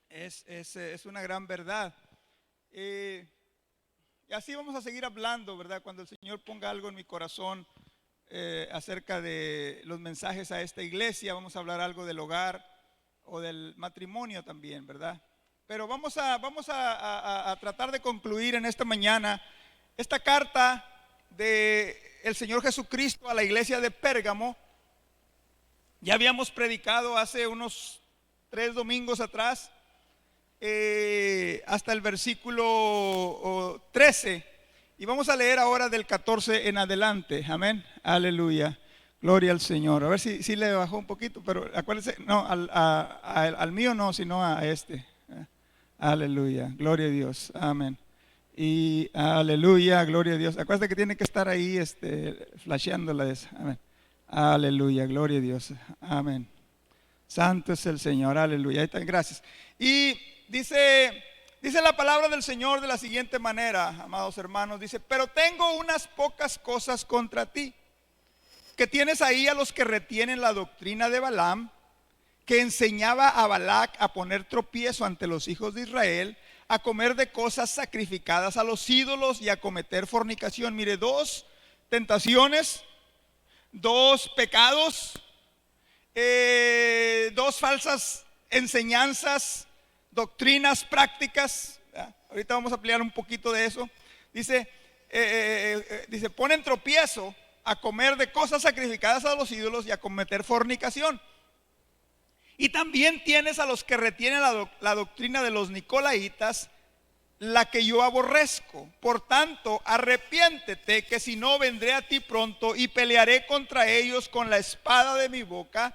Es una gran verdad. Eh, y así vamos a seguir hablando, ¿verdad? Cuando el Señor ponga algo en mi corazón acerca de los mensajes a esta iglesia, vamos a hablar algo del hogar o del matrimonio también, ¿verdad? Pero vamos a tratar de concluir en esta mañana esta carta de el Señor Jesucristo a la iglesia de Pérgamo. Ya habíamos predicado hace unos 3 domingos atrás hasta el versículo 13 y vamos a leer ahora del 14 en adelante. Amén, aleluya, gloria al Señor. A ver si le bajó un poquito, pero acuérdense, no, al mío no, sino a este. Aleluya, gloria a Dios, amén. Y aleluya, gloria a Dios. Acuérdense que tiene que estar ahí flasheándola esa. Amén. Aleluya, gloria a Dios, amén. Santo es el Señor, aleluya. Ahí está, gracias. Y dice la palabra del Señor de la siguiente manera, amados hermanos. Dice: pero tengo unas pocas cosas contra ti, que tienes ahí a los que retienen la doctrina de Balaam, que enseñaba a Balac a poner tropiezo ante los hijos de Israel, a comer de cosas sacrificadas a los ídolos y a cometer fornicación. Mire, 2 tentaciones, 2 pecados, 2 falsas enseñanzas, doctrinas, prácticas. Ahorita vamos a ampliar un poquito de eso. Dice, ponen tropiezo a comer de cosas sacrificadas a los ídolos y a cometer fornicación. Y también tienes a los que retienen la doctrina de los nicolaitas, la que yo aborrezco. Por tanto, arrepiéntete, que si no vendré a ti pronto y pelearé contra ellos con la espada de mi boca.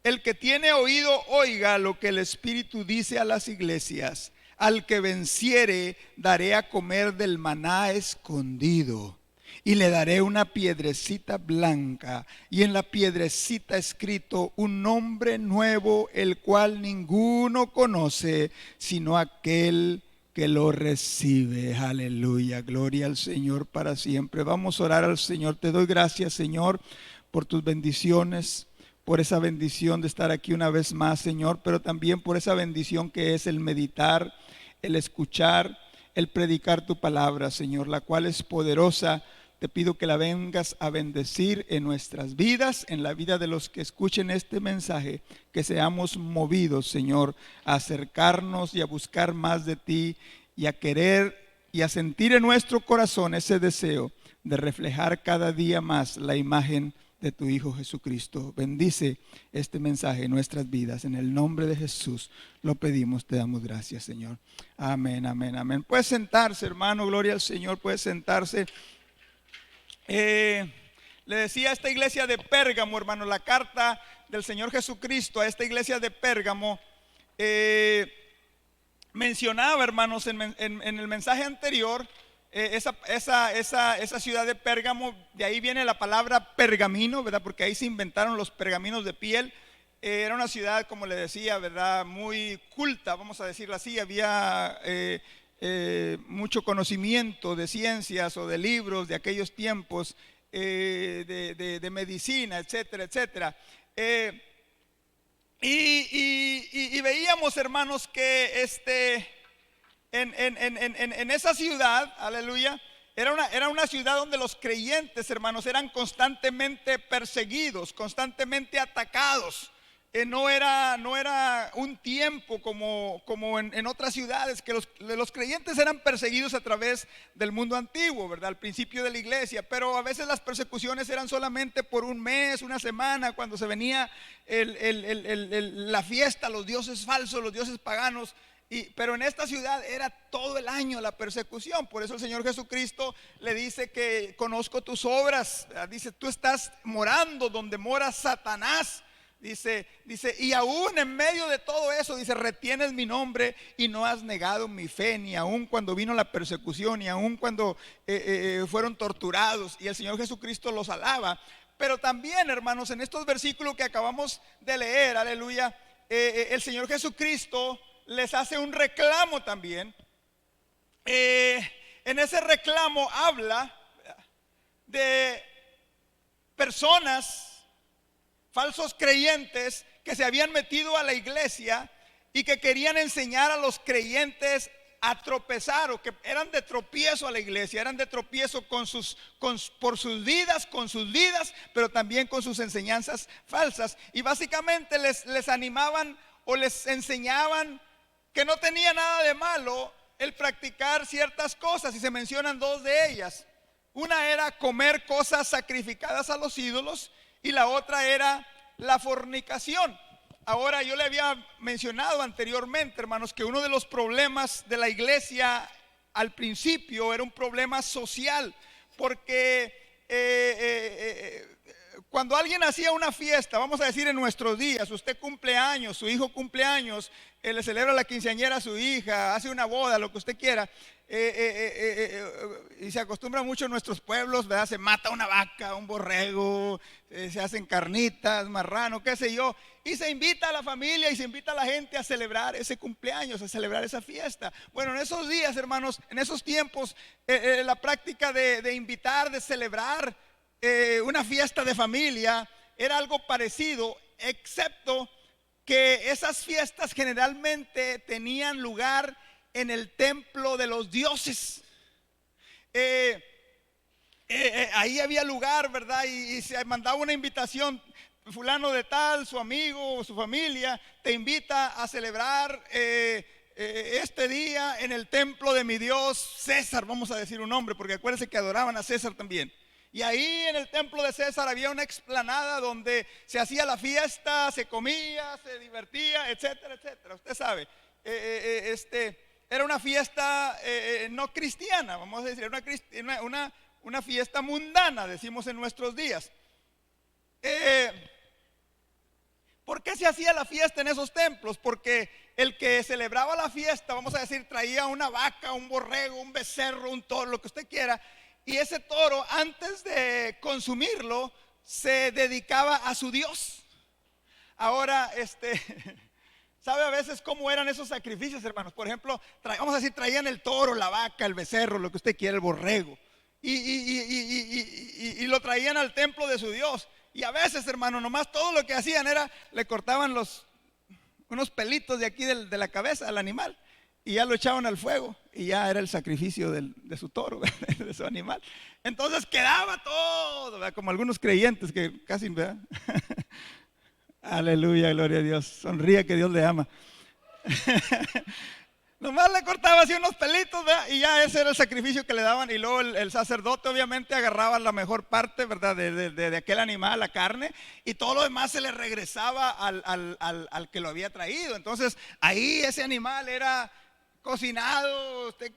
El que tiene oído, oiga lo que el Espíritu dice a las iglesias. Al que venciere, daré a comer del maná escondido, y le daré una piedrecita blanca, y en la piedrecita escrito un nombre nuevo, el cual ninguno conoce, sino aquel que lo recibe. Aleluya, gloria al Señor para siempre. Vamos a orar al Señor. Te doy gracias, Señor, por tus bendiciones, por esa bendición de estar aquí una vez más, Señor, pero también por esa bendición que es el meditar, el escuchar, el predicar tu palabra, Señor, la cual es poderosa. Te pido que la vengas a bendecir en nuestras vidas, en la vida de los que escuchen este mensaje, que seamos movidos, Señor, a acercarnos y a buscar más de ti, y a querer y a sentir en nuestro corazón ese deseo de reflejar cada día más la imagen de tu Hijo Jesucristo. Bendice este mensaje en nuestras vidas. En el nombre de Jesús lo pedimos, te damos gracias, Señor. Amén, amén, amén. Puede sentarse, hermano, gloria al Señor, puede sentarse. Le decía a esta iglesia de Pérgamo, hermano, la carta del Señor Jesucristo a esta iglesia de Pérgamo, mencionaba, hermanos, en el mensaje anterior, esa ciudad de Pérgamo. De ahí viene la palabra pergamino, ¿verdad? Porque ahí se inventaron los pergaminos de piel. Era una ciudad, como le decía, ¿verdad?, muy culta, vamos a decirlo así. Había mucho conocimiento de ciencias o de libros de aquellos tiempos, de medicina, etcétera, etcétera. Y veíamos, hermanos, que en esa ciudad, aleluya, era una ciudad donde los creyentes, hermanos, eran constantemente perseguidos, constantemente atacados. No era un tiempo como en otras ciudades, que los creyentes eran perseguidos a través del mundo antiguo, ¿verdad? Al principio de la iglesia, pero a veces las persecuciones eran solamente por un mes, una semana, cuando se venía la fiesta, los dioses falsos, los dioses paganos. Pero en esta ciudad era todo el año la persecución. Por eso el Señor Jesucristo le dice que conozco tus obras. Dice, tú estás morando donde mora Satanás. Dice, y aún en medio de todo eso, dice, retienes mi nombre y no has negado mi fe, ni aún cuando vino la persecución, ni aún cuando fueron torturados. Y el Señor Jesucristo los alaba. Pero también, hermanos, en estos versículos que acabamos de leer, aleluya, el Señor Jesucristo les hace un reclamo también. En ese reclamo habla de personas, falsos creyentes, que se habían metido a la iglesia y que querían enseñar a los creyentes a tropezar, o que eran de tropiezo a la iglesia, eran de tropiezo por sus vidas, pero también con sus enseñanzas falsas. Y básicamente les animaban o les enseñaban que no tenía nada de malo el practicar ciertas cosas, y se mencionan dos de ellas. Una era comer cosas sacrificadas a los ídolos, y la otra era la fornicación. Ahora, yo le había mencionado anteriormente, hermanos, que uno de los problemas de la iglesia al principio era un problema social, porque cuando alguien hacía una fiesta, vamos a decir en nuestros días, usted cumple años, su hijo cumple años, le celebra la quinceañera a su hija, hace una boda, lo que usted quiera, y se acostumbra mucho en nuestros pueblos, ¿verdad? Se mata una vaca, un borrego, se hacen carnitas, marrano, qué sé yo, y se invita a la familia y se invita a la gente a celebrar ese cumpleaños, a celebrar esa fiesta. Bueno, en esos días, hermanos, en esos tiempos, la práctica de invitar, de celebrar una fiesta de familia era algo parecido, excepto que esas fiestas generalmente tenían lugar en el templo de los dioses. Ahí había lugar, ¿verdad? Y se mandaba una invitación: fulano de tal, su amigo o su familia te invita a celebrar este día en el templo de mi Dios César, vamos a decir un nombre, porque acuérdense que adoraban a César también. Y ahí en el templo de César había una explanada donde se hacía la fiesta, se comía, se divertía, etcétera, etcétera. Usted sabe, era una fiesta no cristiana, vamos a decir, una fiesta mundana, decimos en nuestros días. ¿Por qué se hacía la fiesta en esos templos? Porque el que celebraba la fiesta, vamos a decir, traía una vaca, un borrego, un becerro, un toro, lo que usted quiera. Y ese toro, antes de consumirlo, se dedicaba a su Dios. Ahora, ¿sabe a veces cómo eran esos sacrificios, hermanos? Por ejemplo, vamos a decir, traían el toro, la vaca, el becerro, lo que usted quiera, el borrego, y lo traían al templo de su Dios. Y a veces, hermano, nomás todo lo que hacían era, le cortaban unos pelitos de aquí de la cabeza al animal, y ya lo echaban al fuego, y ya era el sacrificio de su toro, de su animal. Entonces quedaba todo, ¿verdad? Como algunos creyentes que casi, ¿verdad? Aleluya, gloria a Dios. Sonríe, que Dios le ama. Nomás le cortaba así unos pelitos, ¿verdad? Y ya ese era el sacrificio que le daban. Y luego el sacerdote obviamente agarraba la mejor parte, ¿verdad? De aquel animal, la carne, y todo lo demás se le regresaba al que lo había traído. Entonces ahí ese animal era cocinado, usted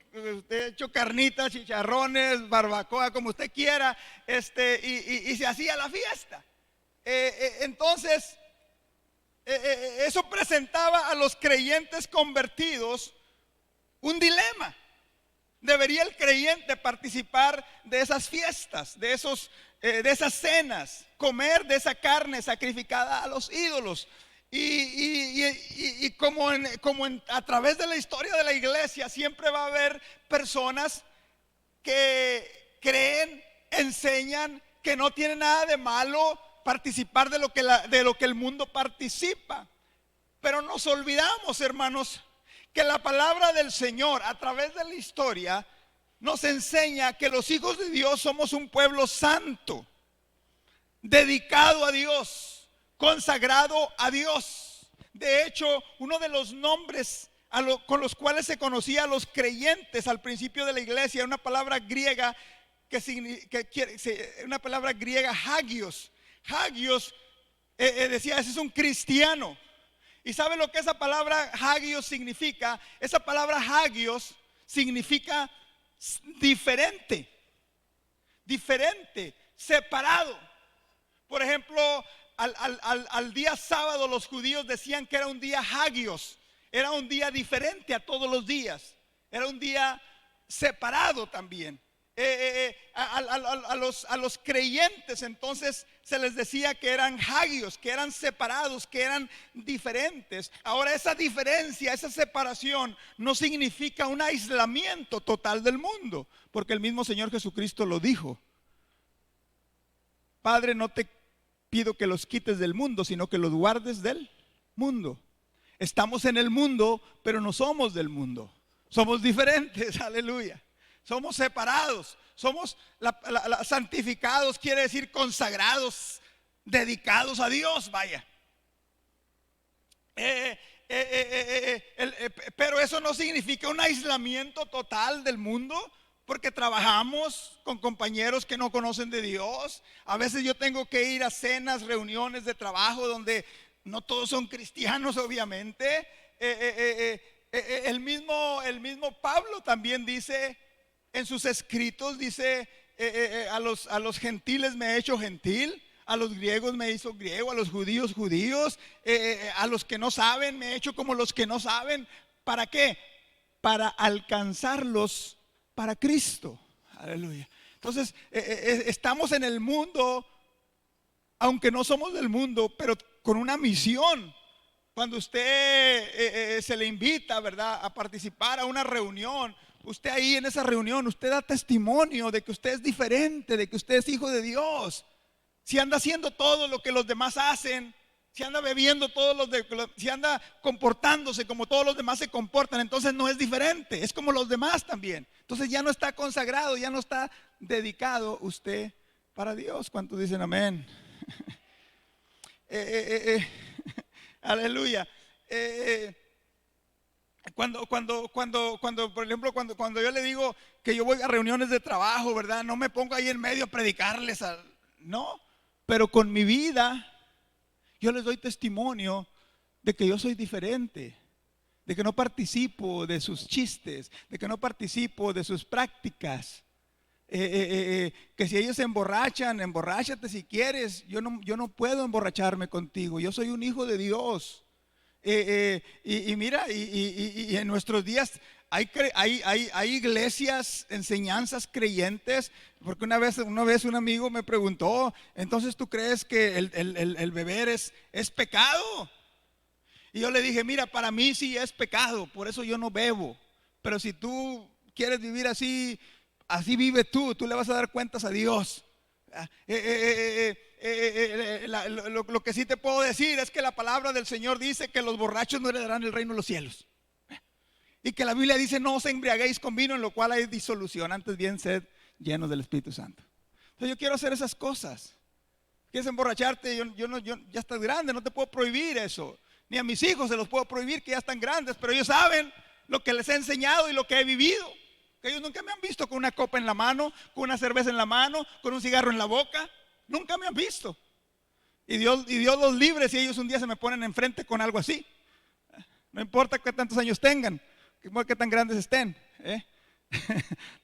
hecho carnitas, chicharrones, barbacoa, como usted quiera, y se hacía la fiesta. Entonces, eso presentaba a los creyentes convertidos un dilema. ¿Debería el creyente participar de esas fiestas, de esas cenas, comer de esa carne sacrificada a los ídolos? Y a través de la historia de la iglesia siempre va a haber personas que creen, enseñan que no tiene nada de malo participar de lo que el mundo participa. Pero nos olvidamos, hermanos, que la palabra del Señor a través de la historia nos enseña que los hijos de Dios somos un pueblo santo, dedicado a Dios, consagrado a Dios. De hecho, uno de los nombres con los cuales se conocía a los creyentes al principio de la iglesia, una palabra griega una palabra griega, hagios. Hagios decía, ese es un cristiano. ¿Y sabe lo que esa palabra hagios significa? Esa palabra hagios significa diferente, separado. Por ejemplo, al día sábado los judíos decían que era un día hagios, era un día diferente a todos los días, era un día separado también. A los creyentes entonces se les decía que eran hagios, que eran separados, que eran diferentes. Ahora, esa diferencia, esa separación no significa un aislamiento total del mundo, porque el mismo Señor Jesucristo lo dijo: Padre, no te pido que los quites del mundo, sino que los guardes del mundo. Estamos en el mundo, pero no somos del mundo. Somos diferentes, aleluya. Somos separados, somos santificados, quiere decir consagrados, dedicados a Dios, vaya. Pero eso no significa un aislamiento total del mundo, porque trabajamos con compañeros que no conocen de Dios. A veces yo tengo que ir a cenas, reuniones de trabajo donde no todos son cristianos, obviamente. El mismo Pablo también dice en sus escritos, dice, a los gentiles me he hecho gentil, a los griegos me hizo griego, a los judíos judíos, a los que no saben me he hecho como los que no saben. ¿Para qué? Para alcanzarlos para Cristo. Aleluya. Entonces, estamos en el mundo, aunque no somos del mundo, pero con una misión. Cuando usted se le invita, ¿verdad?, a participar a una reunión, usted ahí en esa reunión, usted da testimonio de que usted es diferente, de que usted es hijo de Dios. Si anda haciendo todo lo que los demás hacen, si anda bebiendo si anda comportándose como todos los demás se comportan, entonces no es diferente, es como los demás también. Entonces ya no está consagrado, ya no está dedicado usted para Dios. ¿Cuántos dicen amén? Aleluya. Cuando, por ejemplo, cuando yo le digo que yo voy a reuniones de trabajo, ¿verdad? No me pongo ahí en medio a predicarles, no, pero con mi vida yo les doy testimonio de que yo soy diferente, de que no participo de sus chistes, de que no participo de sus prácticas. Que si ellos se emborrachan, emborráchate si quieres. Yo no puedo emborracharme contigo. Yo soy un hijo de Dios. Y mira, y en nuestros días hay iglesias, enseñanzas creyentes. Porque una vez un amigo me preguntó: entonces ¿tú crees que el beber es pecado? Y yo le dije: mira, para mí sí es pecado, por eso yo no bebo. Pero si tú quieres vivir así vive tú le vas a dar cuentas a Dios. Lo que sí te puedo decir es que la palabra del Señor dice que los borrachos no heredarán el reino de los cielos. Y que la Biblia dice: no os embriaguéis con vino, en lo cual hay disolución, antes bien sed llenos del Espíritu Santo. Entonces yo quiero hacer esas cosas. ¿Quieres emborracharte? Yo ya estás grande, no te puedo prohibir eso. Ni a mis hijos se los puedo prohibir, que ya están grandes, pero ellos saben lo que les he enseñado y lo que he vivido. Que ellos nunca me han visto con una copa en la mano, con una cerveza en la mano, con un cigarro en la boca. Nunca me han visto. Y Dios los libre si ellos un día se me ponen enfrente con algo así. No importa qué tantos años tengan, qué tan grandes estén,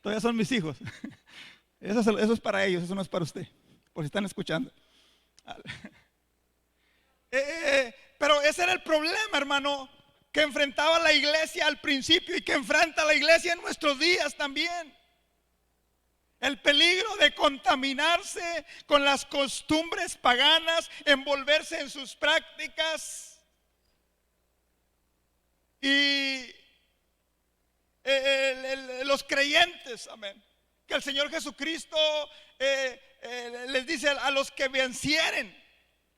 todavía son mis hijos. Eso es para ellos, eso no es para usted, por si están escuchando. Pero ese era el problema, hermano, que enfrentaba la iglesia al principio y que enfrenta la iglesia en nuestros días también. El peligro de contaminarse con las costumbres paganas, envolverse en sus prácticas. Y los creyentes, amén, que el Señor Jesucristo les dice a los que vencieren,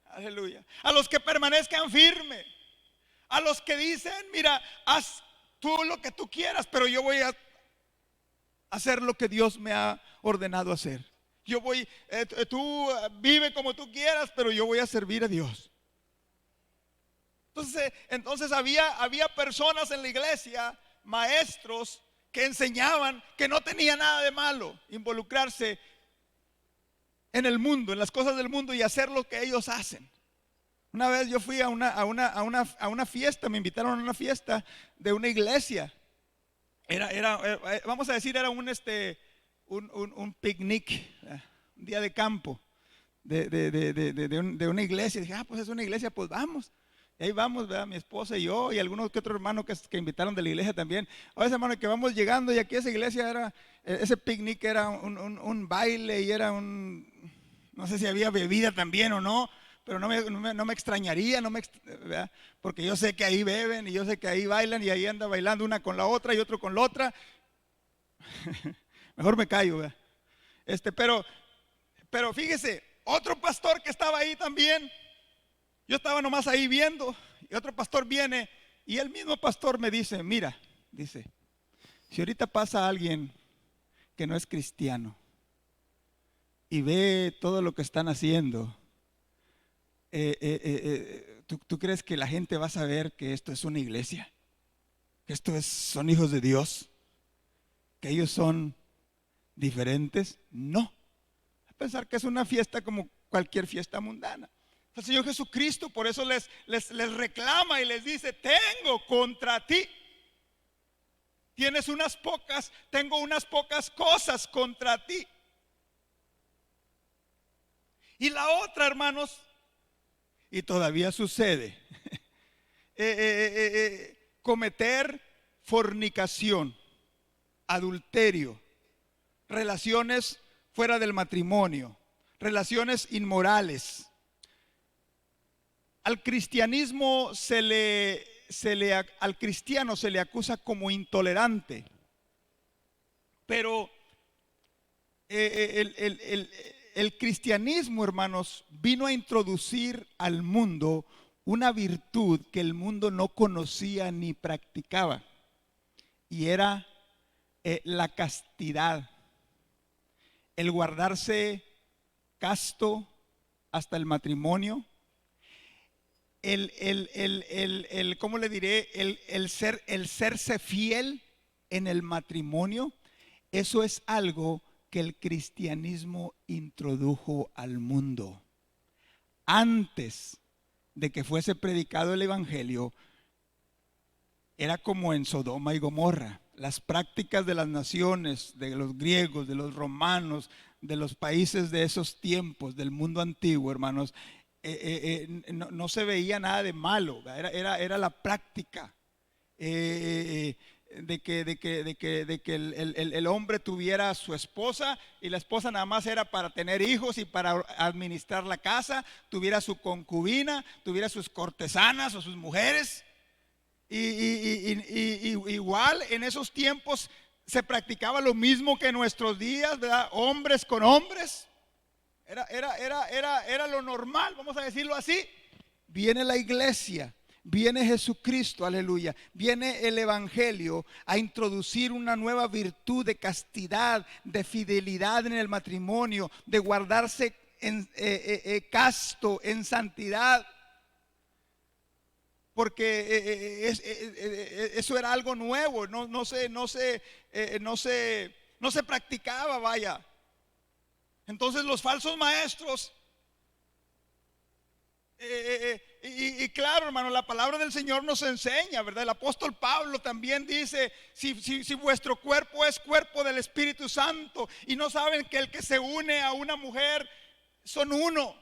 aleluya, a los que permanezcan firmes, a los que dicen: mira, haz tú lo que tú quieras, pero yo voy a hacer lo que Dios me ha ordenado hacer. Tú vive como tú quieras, pero yo voy a servir a Dios. Entonces había personas en la iglesia, maestros, que enseñaban que no tenía nada de malo involucrarse en el mundo, en las cosas del mundo, y hacer lo que ellos hacen. Una vez yo fui a una fiesta, me invitaron a una fiesta de una iglesia. Vamos a decir, era un picnic, un día de campo de una iglesia. Dije: pues es una iglesia, pues vamos. Y ahí vamos, ¿verdad? Mi esposa y yo y algunos que otros hermanos que invitaron de la iglesia también. Oye, hermano, que vamos llegando, y aquí esa iglesia ese picnic era un baile, y era no sé si había bebida también o no, pero no me extrañaría, ¿verdad? Porque yo sé que ahí beben y yo sé que ahí bailan, y ahí anda bailando una con la otra y otro con la otra. Mejor me callo, ¿verdad? Pero fíjese, otro pastor que estaba ahí también, yo estaba nomás ahí viendo, y otro pastor viene Y el mismo pastor me dice, mira, dice, si ahorita pasa alguien que no es cristiano y ve todo lo que están haciendo, ¿tú crees que la gente va a saber que esto es una iglesia? Que son hijos de Dios, que ellos son diferentes. No, a pensar que es una fiesta como cualquier fiesta mundana. El Señor Jesucristo por eso les reclama y les dice, tengo contra ti, tengo unas pocas cosas contra ti. Y la otra, hermanos, y todavía sucede, cometer fornicación, adulterio, relaciones fuera del matrimonio, relaciones inmorales. Al cristianismo al cristiano se le acusa como intolerante, pero el cristianismo, hermanos, vino a introducir al mundo una virtud que el mundo no conocía ni practicaba, y era la castidad, el guardarse casto hasta el matrimonio, ¿cómo le diré? El serse fiel en el matrimonio. Eso es algo que el cristianismo introdujo al mundo. Antes de que fuese predicado el evangelio, era como en Sodoma y Gomorra. Las prácticas de las naciones, de los griegos, de los romanos, de los países de esos tiempos, del mundo antiguo, hermanos, no se veía nada de malo. Era la práctica de que el hombre tuviera a su esposa, y la esposa nada más era para tener hijos y para administrar la casa, tuviera su concubina, tuviera sus cortesanas o sus mujeres. Y igual en esos tiempos se practicaba lo mismo que en nuestros días, ¿verdad? Hombres con hombres. Era lo normal, vamos a decirlo así. Viene la iglesia, viene Jesucristo, aleluya, viene el evangelio a introducir una nueva virtud de castidad, de fidelidad en el matrimonio, de guardarse casto, en santidad. Porque eso era algo nuevo, no se practicaba, vaya. Entonces los falsos maestros, y claro, hermano, la palabra del Señor nos enseña, ¿verdad? El apóstol Pablo también dice, si vuestro cuerpo es cuerpo del Espíritu Santo, y no saben que el que se une a una mujer son uno.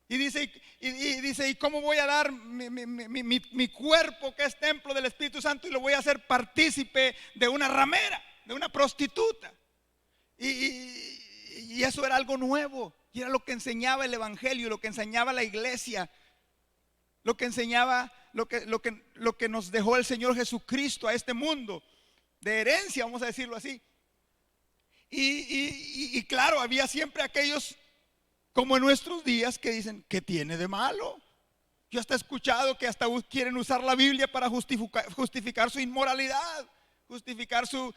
Y dice, ¿y cómo voy a dar mi cuerpo, que es templo del Espíritu Santo, y lo voy a hacer partícipe de una ramera, de una prostituta? Y eso era algo nuevo, y era lo que enseñaba el evangelio, lo que enseñaba la iglesia, lo que enseñaba, lo que nos dejó el Señor Jesucristo a este mundo, de herencia, vamos a decirlo así. Y claro, había siempre aquellos, como en nuestros días, que dicen, ¿qué tiene de malo? Yo hasta he escuchado que hasta quieren usar la Biblia para justificar su inmoralidad, justificar su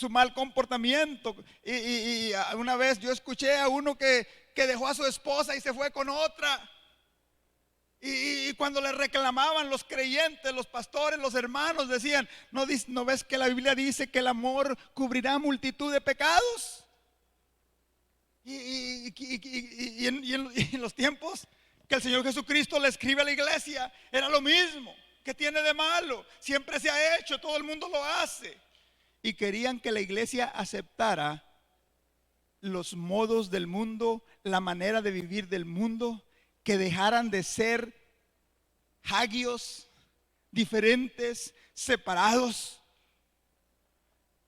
mal comportamiento. Y una vez yo escuché a uno que dejó a su esposa y se fue con otra. Y cuando le reclamaban los creyentes, los pastores, los hermanos, decían, ¿no ves que la Biblia dice que el amor cubrirá multitud de pecados? Y en los tiempos que el Señor Jesucristo le escribe a la iglesia, era lo mismo. ¿Qué tiene de malo? Siempre se ha hecho, todo el mundo lo hace. Y querían que la iglesia aceptara los modos del mundo, la manera de vivir del mundo, que dejaran de ser hagios, diferentes, separados.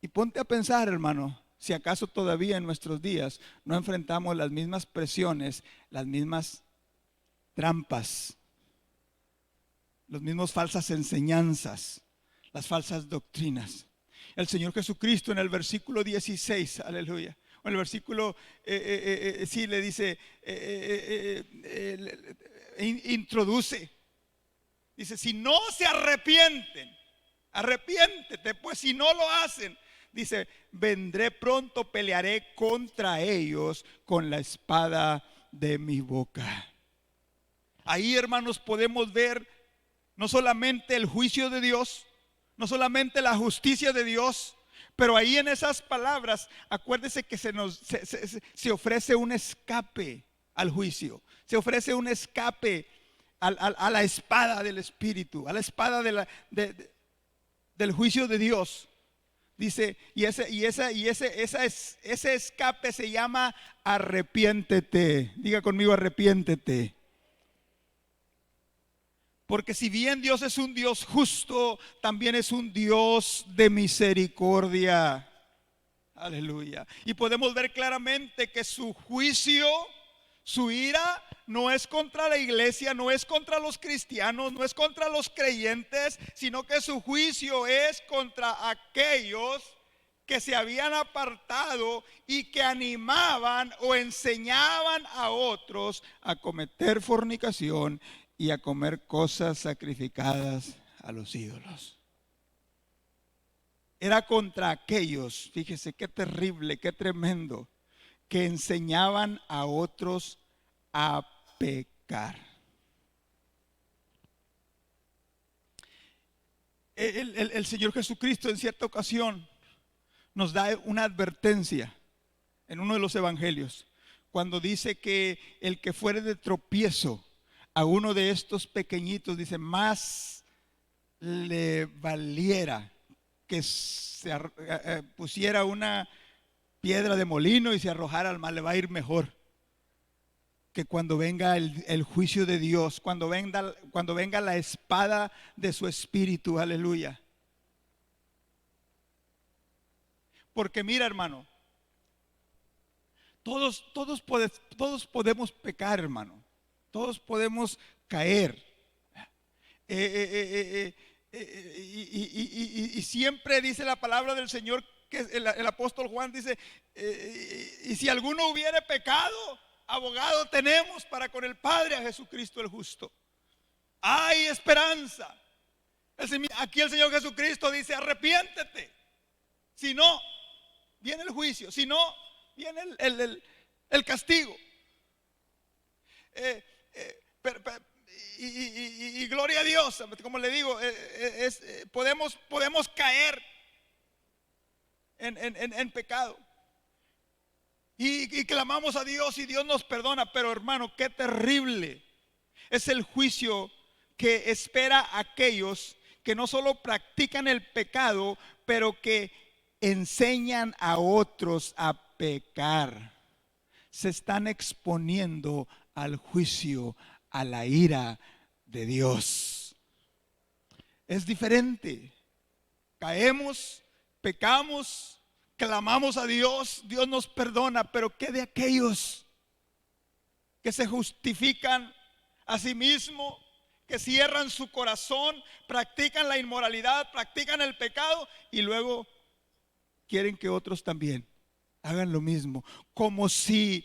Y ponte a pensar, hermano, si acaso todavía en nuestros días no enfrentamos las mismas presiones, las mismas trampas, las mismas falsas enseñanzas, las falsas doctrinas. El Señor Jesucristo en el versículo 16, aleluya, o en el versículo, sí le dice, introduce Dice, si no se arrepienten, arrepiéntete, pues si no lo hacen, dice, vendré pronto, pelearé contra ellos con la espada de mi boca. Ahí, hermanos, podemos ver no solamente el juicio de Dios, no solamente la justicia de Dios, pero ahí en esas palabras, acuérdese que se ofrece un escape al juicio, se ofrece un escape a la espada del Espíritu, a la espada del juicio de Dios. Dice, ese escape se llama arrepiéntete. Diga conmigo, arrepiéntete. Porque si bien Dios es un Dios justo, también es un Dios de misericordia. Aleluya. Y podemos ver claramente que su juicio, su ira, no es contra la iglesia, no es contra los cristianos, no es contra los creyentes, sino que su juicio es contra aquellos que se habían apartado y que animaban o enseñaban a otros a cometer fornicación y a comer cosas sacrificadas a los ídolos. Era contra aquellos, fíjese qué terrible, qué tremendo, que enseñaban a otros a pecar. El Señor Jesucristo en cierta ocasión nos da una advertencia en uno de los evangelios, cuando dice que el que fuere de tropiezo a uno de estos pequeñitos, dice, más le valiera que se pusiera una piedra de molino y se arrojara al mar, le va a ir mejor que cuando venga el juicio de Dios, cuando venga la espada de su espíritu. Aleluya. Porque mira, hermano, todos podemos pecar, hermano. Todos podemos caer. Y siempre dice la palabra del Señor, que el apóstol Juan dice, y si alguno hubiere pecado, abogado tenemos para con el Padre, a Jesucristo el justo. Hay esperanza. Aquí el Señor Jesucristo dice, arrepiéntete. Si no, viene el juicio. Si no, viene el castigo. Y gloria a Dios, como le digo, podemos caer en pecado y clamamos a Dios y Dios nos perdona. Pero hermano, qué terrible es el juicio que espera a aquellos que no solo practican el pecado, pero que enseñan a otros a pecar. Se están exponiendo al juicio, a la ira de Dios. Es diferente. Caemos, pecamos, clamamos a Dios, Dios nos perdona. Pero ¿qué de aquellos que se justifican a sí mismos, que cierran su corazón, practican la inmoralidad, practican el pecado y luego quieren que otros también hagan lo mismo? Como si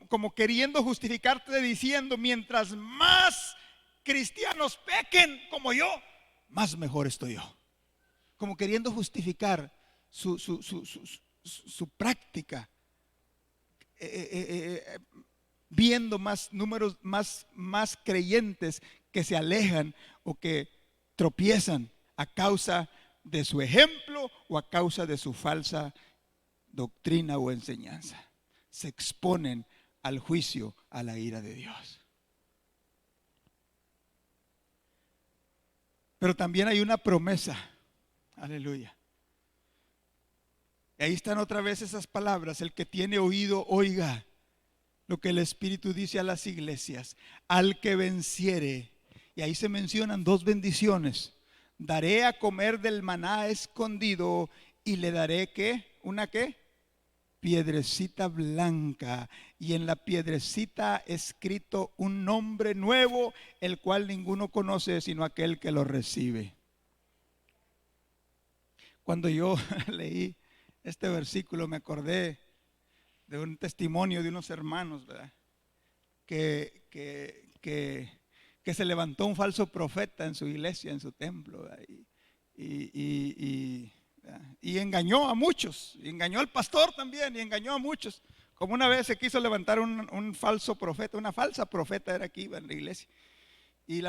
como queriendo justificarte, diciendo, mientras más cristianos pequen como yo, más mejor estoy yo. Como queriendo justificar su práctica, viendo más números, más creyentes que se alejan o que tropiezan a causa de su ejemplo o a causa de su falsa doctrina o enseñanza. Se exponen al juicio, a la ira de Dios. Pero también hay una promesa. Aleluya. Y ahí están otra vez esas palabras: el que tiene oído, oiga lo que el Espíritu dice a las iglesias. Al que venciere, y ahí se mencionan dos bendiciones: daré a comer del maná escondido y le daré ¿qué? ¿Una qué? Piedrecita blanca, y en la piedrecita escrito un nombre nuevo, el cual ninguno conoce sino aquel que lo recibe. Cuando yo leí este versículo me acordé de un testimonio de unos hermanos, ¿verdad? Que que se levantó un falso profeta en su iglesia, en su templo, ¿verdad? Y engañó a muchos, y engañó al pastor también, y engañó a muchos. Como una vez se quiso levantar un falso profeta, una falsa profeta era aquí en la iglesia. Y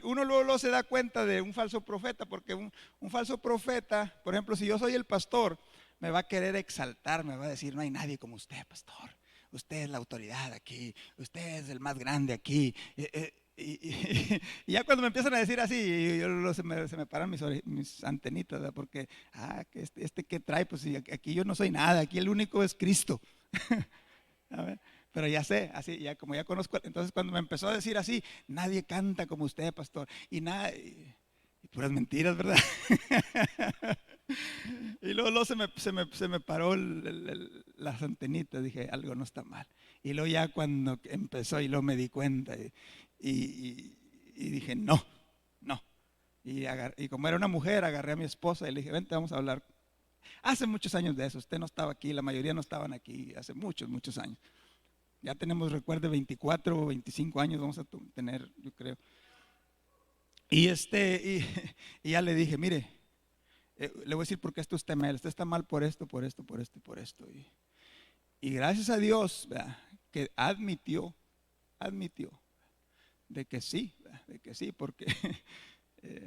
uno luego se da cuenta de un falso profeta, porque un falso profeta, por ejemplo, si yo soy el pastor, me va a querer exaltar, me va a decir: no hay nadie como usted, pastor. Usted es la autoridad aquí, usted es el más grande aquí. Y ya cuando me empiezan a decir así, se me paran mis antenitas, ¿verdad? Porque, que este que trae, pues aquí yo no soy nada, aquí el único es Cristo. A ver, pero ya sé, así, ya como ya conozco. Entonces cuando me empezó a decir así: nadie canta como usted, pastor, y puras mentiras, ¿verdad? Y luego se me paró las antenitas, dije: algo no está mal. Y luego ya cuando empezó, y luego me di cuenta, y dije: no. Y como era una mujer, agarré a mi esposa y le dije: vente, vamos a hablar. Hace muchos años de eso, usted no estaba aquí, la mayoría no estaban aquí, hace muchos años. Ya tenemos, recuerde, 24 o 25 años vamos a tener, yo creo. Y ya le dije: mire, le voy a decir por qué usted está mal por esto, por esto, por esto y por esto. Y gracias a Dios, ¿verdad?, que admitió de que sí, porque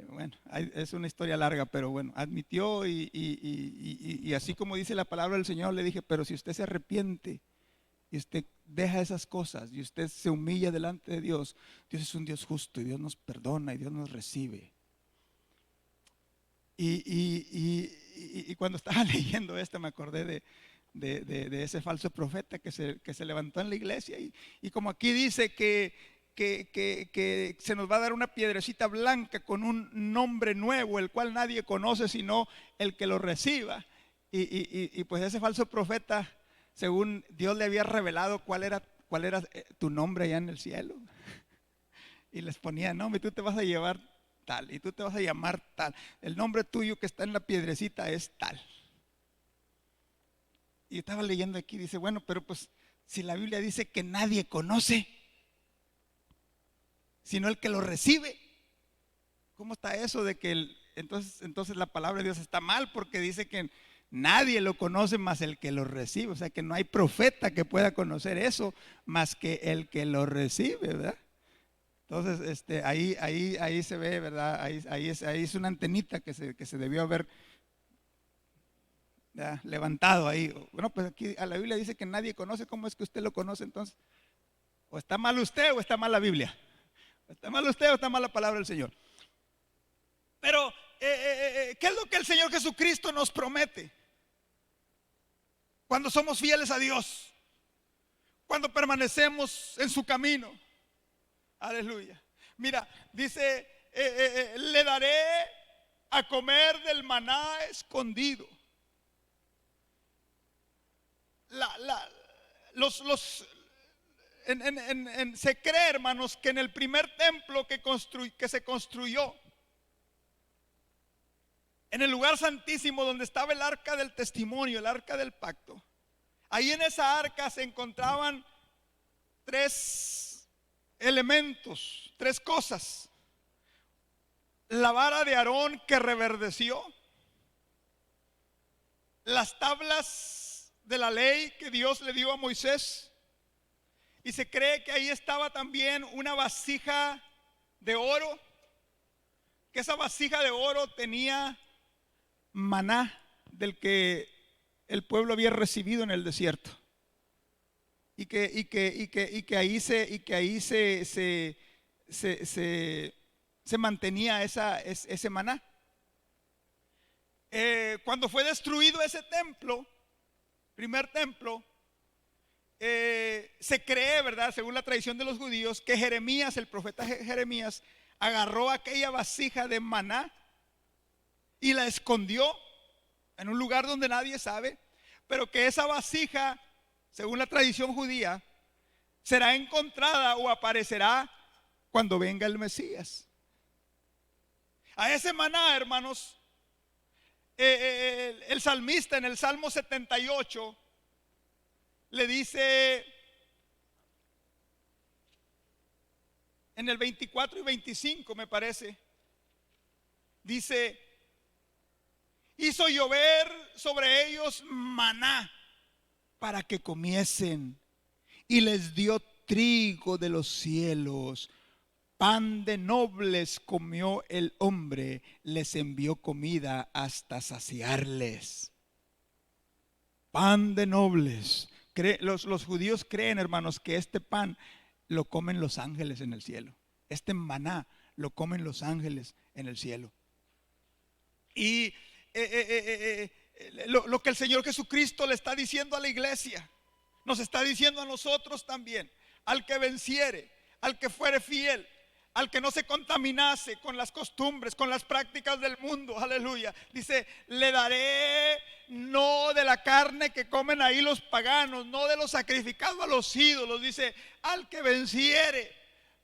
bueno, es una historia larga, pero bueno, admitió y así como dice la palabra del Señor, le dije: pero si usted se arrepiente y usted deja esas cosas y usted se humilla delante de Dios, Dios es un Dios justo y Dios nos perdona y Dios nos recibe. Y cuando estaba leyendo esto me acordé de ese falso profeta que se levantó en la iglesia, y como aquí dice que se nos va a dar una piedrecita blanca con un nombre nuevo, el cual nadie conoce sino el que lo reciba. Y pues ese falso profeta, según Dios le había revelado cuál era tu nombre allá en el cielo, y les ponía: no, tú te vas a llevar tal, y tú te vas a llamar tal, el nombre tuyo que está en la piedrecita es tal. Y estaba leyendo aquí, dice: bueno, pero pues si la Biblia dice que nadie conoce sino el que lo recibe, ¿cómo está eso de que entonces la palabra de Dios está mal? Porque dice que nadie lo conoce más el que lo recibe. O sea que no hay profeta que pueda conocer eso más que el que lo recibe, ¿verdad? Entonces ahí se ve, ¿verdad? Ahí es una antenita que se debió haber, ¿verdad?, levantado ahí. Bueno, pues aquí a la Biblia dice que nadie conoce. ¿Cómo es que usted lo conoce entonces? O está mal usted o está mal la Biblia. ¿Está mal usted o está mal la palabra del Señor? Pero, ¿qué es lo que el Señor Jesucristo nos promete? Cuando somos fieles a Dios, cuando permanecemos en su camino. Aleluya. Mira, dice: le daré a comer del maná escondido. Se cree, hermanos, que en el primer templo que se construyó, en el lugar santísimo donde estaba el arca del testimonio, el arca del pacto, ahí en esa arca se encontraban tres elementos, tres cosas: la vara de Aarón que reverdeció, las tablas de la ley que Dios le dio a Moisés, y se cree que ahí estaba también una vasija de oro, que esa vasija de oro tenía maná del que el pueblo había recibido en el desierto, y que ahí se mantenía ese maná. Cuando fue destruido ese templo, primer templo, se cree, ¿verdad?, según la tradición de los judíos, que Jeremías, el profeta Jeremías, agarró aquella vasija de maná y la escondió en un lugar donde nadie sabe, pero que esa vasija, según la tradición judía, será encontrada o aparecerá cuando venga el Mesías. A ese maná, hermanos, el salmista en el Salmo 78 le dice: en el 24 y 25 me parece, dice, hizo llover sobre ellos maná para que comiesen, y les dio trigo de los cielos. Pan de nobles comió el hombre, les envió comida hasta saciarles. Pan de nobles. Los judíos creen, hermanos, que este pan lo comen los ángeles en el cielo. Este maná lo comen los ángeles en el cielo. Y lo que el Señor Jesucristo le está diciendo a la iglesia, nos está diciendo a nosotros también: al que venciere, al que fuere fiel, al que no se contaminase con las costumbres, con las prácticas del mundo, aleluya, dice, le daré no de la carne que comen ahí los paganos, no de lo sacrificado a los ídolos, dice, al que venciere.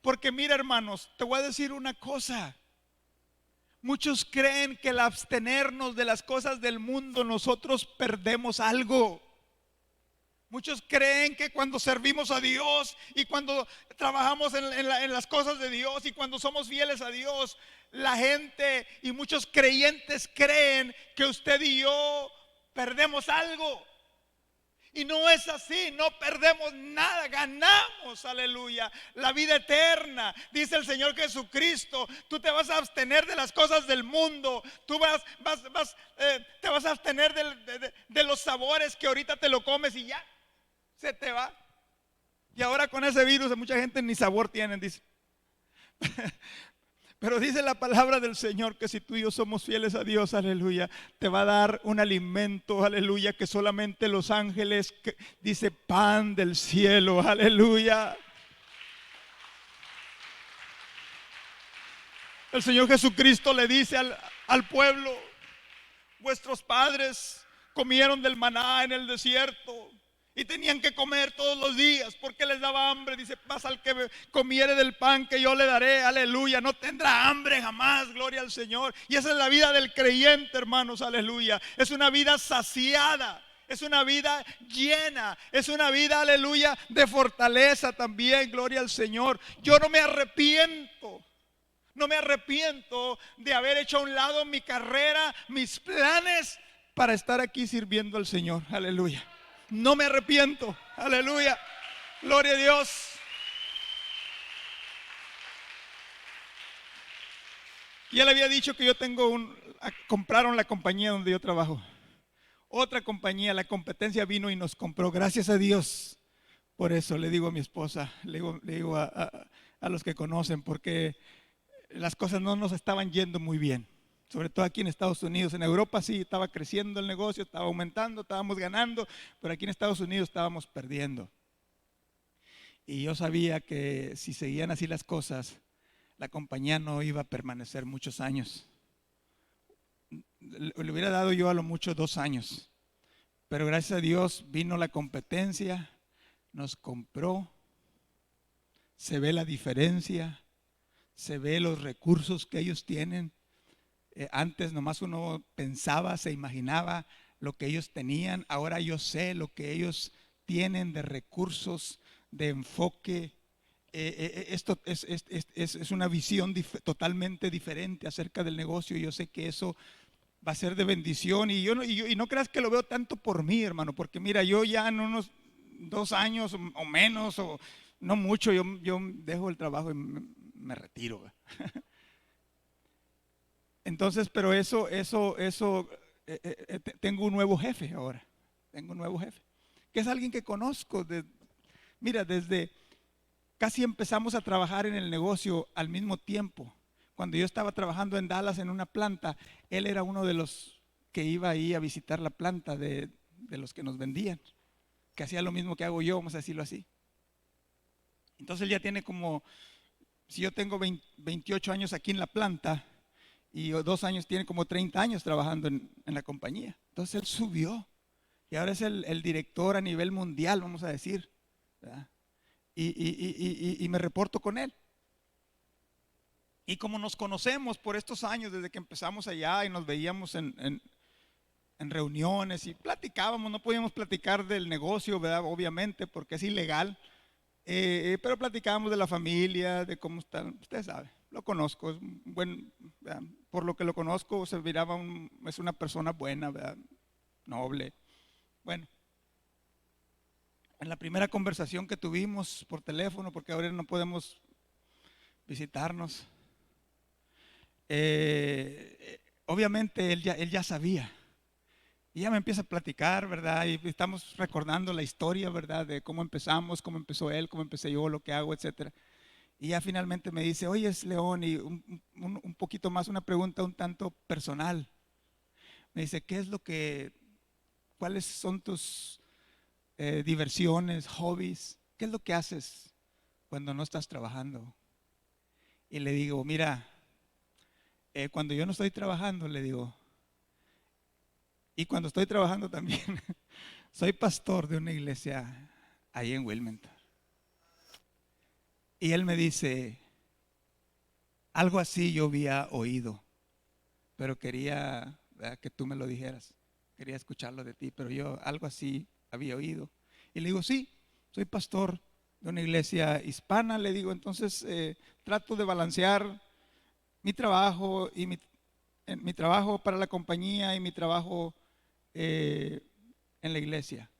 Porque mira, hermanos, te voy a decir una cosa. Muchos creen que al abstenernos de las cosas del mundo nosotros perdemos algo. Muchos creen que cuando servimos a Dios y cuando trabajamos en las cosas de Dios y cuando somos fieles a Dios, la gente y muchos creyentes creen que usted y yo perdemos algo. Y no es así, no perdemos nada, ganamos, aleluya, la vida eterna. Dice el Señor Jesucristo, tú te vas a abstener de las cosas del mundo, tú te vas a abstener de los sabores que ahorita te lo comes y ya, se te va. Y ahora con ese virus mucha gente ni sabor tienen, dice. Pero dice la palabra del Señor que si tú y yo somos fieles a Dios, aleluya, te va a dar un alimento, aleluya, que solamente los ángeles, dice, pan del cielo, aleluya. El Señor Jesucristo le dice al pueblo: vuestros padres comieron del maná en el desierto y tenían que comer todos los días porque les daba hambre. Dice, pasa al que comiere del pan que yo le daré, aleluya, no tendrá hambre jamás, gloria al Señor. Y esa es la vida del creyente, hermanos, aleluya. Es una vida saciada, es una vida llena, es una vida, aleluya, de fortaleza también, gloria al Señor. Yo no me arrepiento. No me arrepiento de haber hecho a un lado mi carrera, mis planes para estar aquí sirviendo al Señor, aleluya. No me arrepiento, aleluya, gloria a Dios. Y él había dicho que yo compraron la compañía donde yo trabajo. Otra compañía, la competencia vino y nos compró, gracias a Dios. Por eso le digo a mi esposa, le digo a los que conocen, porque las cosas no nos estaban yendo muy bien. Sobre todo aquí en Estados Unidos. En Europa sí estaba creciendo el negocio, estaba aumentando, estábamos ganando, pero aquí en Estados Unidos estábamos perdiendo. Y yo sabía que si seguían así las cosas, la compañía no iba a permanecer muchos años. Le hubiera dado yo a lo mucho 2 años. Pero gracias a Dios vino la competencia, nos compró, se ve la diferencia, se ve los recursos que ellos tienen. Antes nomás uno pensaba, se imaginaba lo que ellos tenían. Ahora yo sé lo que ellos tienen de recursos, de enfoque. Esto es una visión totalmente diferente acerca del negocio. Yo sé que eso va a ser de bendición. Y no creas que lo veo tanto por mí, hermano, porque mira, yo ya en unos 2 años o menos, o no mucho, yo dejo el trabajo y me retiro. Entonces, pero tengo un nuevo jefe ahora. Tengo un nuevo jefe, que es alguien que conozco. Mira, desde casi empezamos a trabajar en el negocio al mismo tiempo. Cuando yo estaba trabajando en Dallas en una planta, él era uno de los que iba ahí a visitar la planta de los que nos vendían, que hacía lo mismo que hago yo, vamos a decirlo así. Entonces él ya tiene como, si yo tengo 28 años aquí en la planta, y 2 años, tiene como 30 años trabajando en la compañía. Entonces él subió y ahora es el director a nivel mundial, vamos a decir, ¿verdad? Y me reporto con él. Y como nos conocemos por estos años, desde que empezamos allá y nos veíamos en reuniones y platicábamos, no podíamos platicar del negocio, ¿verdad? Obviamente, porque es ilegal. Pero platicábamos de la familia, de cómo están. Usted sabe, lo conozco, es un buen, ¿verdad? Por lo que lo conozco, se miraba es una persona buena, ¿verdad? Noble. Bueno, en la primera conversación que tuvimos por teléfono, porque ahora no podemos visitarnos, obviamente él ya sabía. Y ya me empieza a platicar, ¿verdad? Y estamos recordando la historia, ¿verdad? De cómo empezamos, cómo empezó él, cómo empecé yo, lo que hago, etcétera. Y ya finalmente me dice, oye, es León, y un poquito más, una pregunta un tanto personal. Me dice, cuáles son tus diversiones, hobbies? ¿Qué es lo que haces cuando no estás trabajando? Y le digo, mira, cuando yo no estoy trabajando, le digo, y cuando estoy trabajando también, soy pastor de una iglesia ahí en Wilmington. Y él me dice, algo así yo había oído, pero quería, ¿verdad?, que tú me lo dijeras. Quería escucharlo de ti, pero yo algo así había oído. Y le digo, sí, soy pastor de una iglesia hispana. Le digo, entonces trato de balancear mi trabajo y mi trabajo para la compañía y mi trabajo en la iglesia.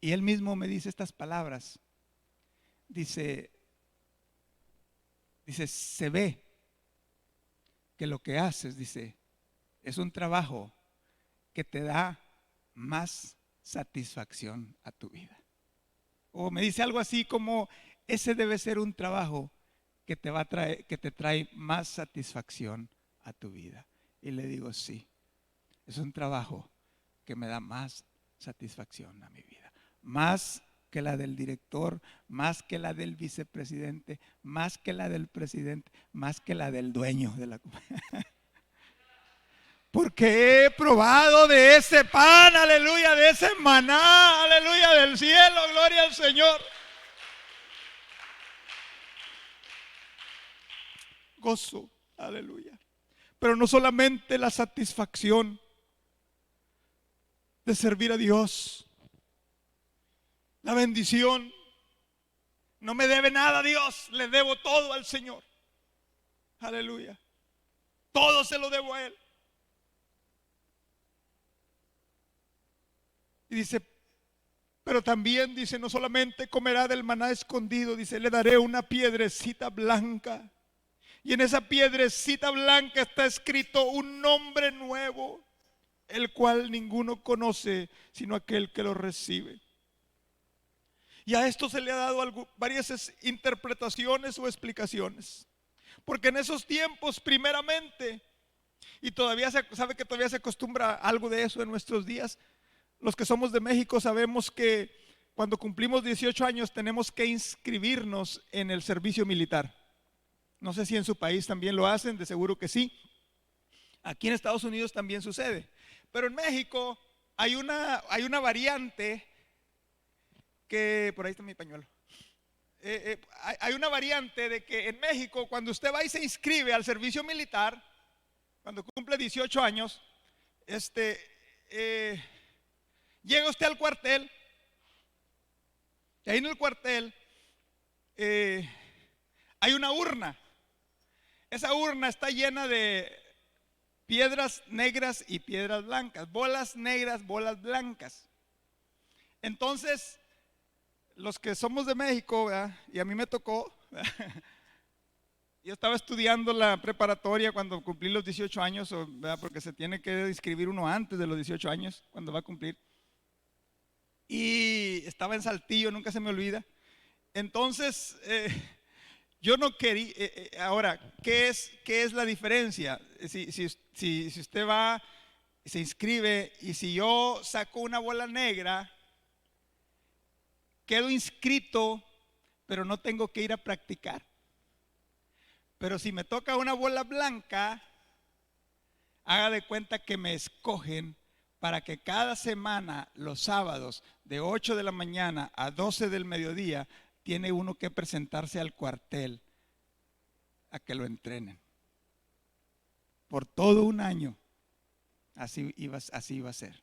Y él mismo me dice estas palabras. Dice, se ve que lo que haces, dice, es un trabajo que te da más satisfacción a tu vida. O me dice algo así como, ese debe ser un trabajo que te va a traer, que te trae más satisfacción a tu vida. Y le digo, sí, es un trabajo que me da más satisfacción a mi vida. Más que la del director, más que la del vicepresidente, más que la del presidente, más que la del dueño de la compañía. Porque he probado de ese pan, aleluya, de ese maná, aleluya, del cielo, gloria al Señor. Gozo, aleluya. Pero no solamente la satisfacción de servir a Dios, la bendición. No me debe nada a Dios, le debo todo al Señor. Aleluya. Todo se lo debo a Él. Y dice, pero también dice, no solamente comerá del maná escondido, dice, le daré una piedrecita blanca. Y en esa piedrecita blanca está escrito un nombre nuevo, el cual ninguno conoce sino aquel que lo recibe. Y a esto se le ha dado varias interpretaciones o explicaciones. Porque en esos tiempos, primeramente, y todavía sabe que todavía se acostumbra algo de eso en nuestros días, los que somos de México sabemos que cuando cumplimos 18 años tenemos que inscribirnos en el servicio militar. No sé si en su país también lo hacen, de seguro que sí. Aquí en Estados Unidos también sucede. Pero en México hay una variante que, por ahí está mi pañuelo. Hay una variante de que en México, cuando usted va y se inscribe al servicio militar, cuando cumple 18 años, llega usted al cuartel, y ahí en el cuartel hay una urna. Esa urna está llena de piedras negras y piedras blancas, bolas negras, bolas blancas. Entonces, los que somos de México, ¿verdad?, y a mí me tocó, yo estaba estudiando la preparatoria cuando cumplí los 18 años, ¿verdad?, porque se tiene que inscribir uno antes de los 18 años, cuando va a cumplir. Y estaba en Saltillo, nunca se me olvida. Entonces, yo no quería, ahora, ¿qué es la diferencia? Si usted va, se inscribe, y si yo saco una bola negra, quedo inscrito, pero no tengo que ir a practicar. Pero si me toca una bola blanca, haga de cuenta que me escogen para que cada semana, los sábados, de 8 de la mañana a 12 del mediodía, tiene uno que presentarse al cuartel a que lo entrenen. Por todo un año, así iba a ser.